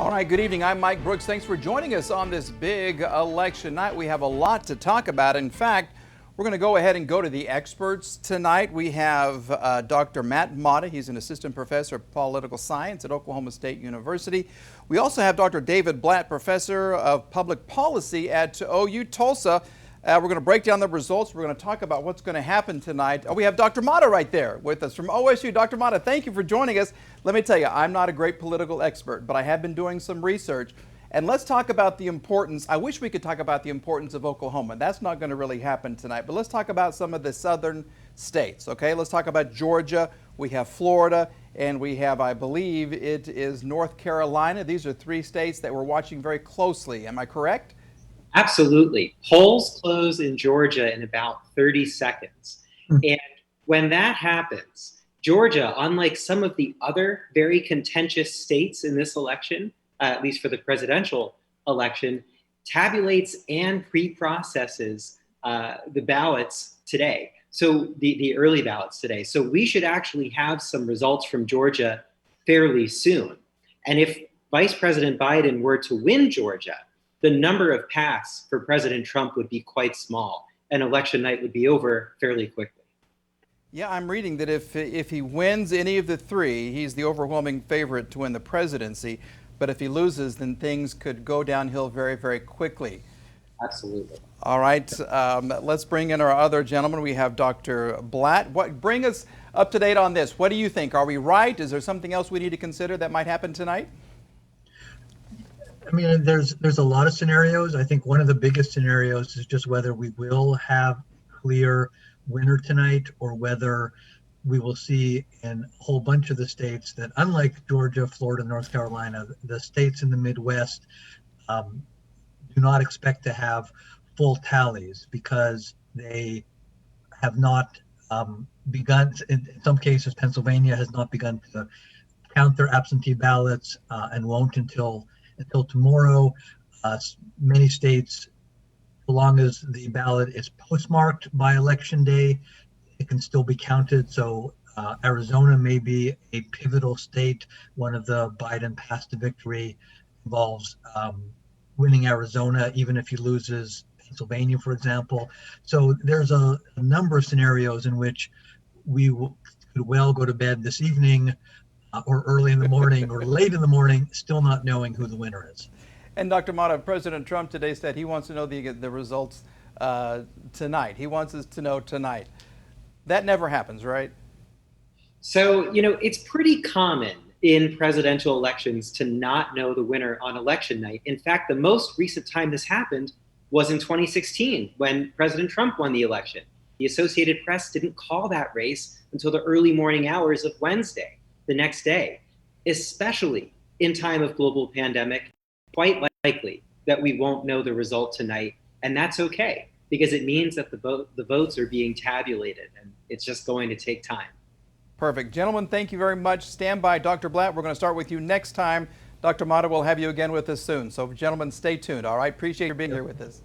All right, good evening. I'm Mike Brooks. Thanks for joining us on this big election night. We have a lot to talk about. In fact, we're going to go ahead and go to the experts tonight. We have Dr. Matt Mata. He's an assistant professor of political science at Oklahoma State University. We also have Dr. David Blatt, professor of public policy at OU Tulsa. We're going to break down the results. We're going to talk about what's going to happen tonight. Oh, we have Dr. Mata right there with us from OSU. Dr. Mata, thank you for joining us. Let me tell you, I'm not a great political expert, but I have been doing some research. And let's talk about the importance. I wish we could talk about the importance of Oklahoma. That's not going to really happen tonight. But let's talk about some of the southern states, okay? Let's talk about Georgia. We have Florida, and we have, I believe, it is North Carolina. These are three states that we're watching very closely. Am I correct? Absolutely. Polls close in Georgia in about 30 seconds. And when that happens, Georgia, unlike some of the other very contentious states in this election, at least for the presidential election, tabulates and pre-processes the ballots today. So the early ballots today. So we should actually have some results from Georgia fairly soon. And if Vice President Biden were to win Georgia, the number of paths for President Trump would be quite small, and election night would be over fairly quickly. Yeah, I'm reading that if he wins any of the three, he's the overwhelming favorite to win the presidency. But if he loses, then things could go downhill very, very quickly. Absolutely. All right, let's bring in our other gentleman. We have Dr. Blatt. Bring us up to date on this. What do you think? Are we right? Is there something else we need to consider that might happen tonight? I mean, there's a lot of scenarios. I think one of the biggest scenarios is just whether we will have clear winner tonight, or whether we will see in a whole bunch of the states that, unlike Georgia, Florida, North Carolina, the states in the Midwest do not expect to have full tallies because they have not begun. In some cases, Pennsylvania has not begun to count their absentee ballots and won't until tomorrow. Many states, so long as the ballot is postmarked by election day, it can still be counted. So Arizona may be a pivotal state. One of the Biden path to victory involves winning Arizona, even if he loses Pennsylvania, for example. So there's a number of scenarios in which we could well go to bed this evening or early in the morning or late in the morning, still not knowing who the winner is. And Dr. Mata, President Trump today said he wants to know the results tonight. He wants us to know tonight. That never happens, right? So, it's pretty common in presidential elections to not know the winner on election night. In fact, the most recent time this happened was in 2016 when President Trump won the election. The Associated Press didn't call that race until the early morning hours of Wednesday, the next day. Especially in time of global pandemic, quite likely that we won't know the result tonight, and that's okay, because it means that the votes are being tabulated, and it's just going to take time. Perfect. Gentlemen, thank you very much. Stand by. Dr. Blatt, we're going to start with you next time. Dr. Mata will have you again with us soon. So, gentlemen, stay tuned, all right? Appreciate you being here with us.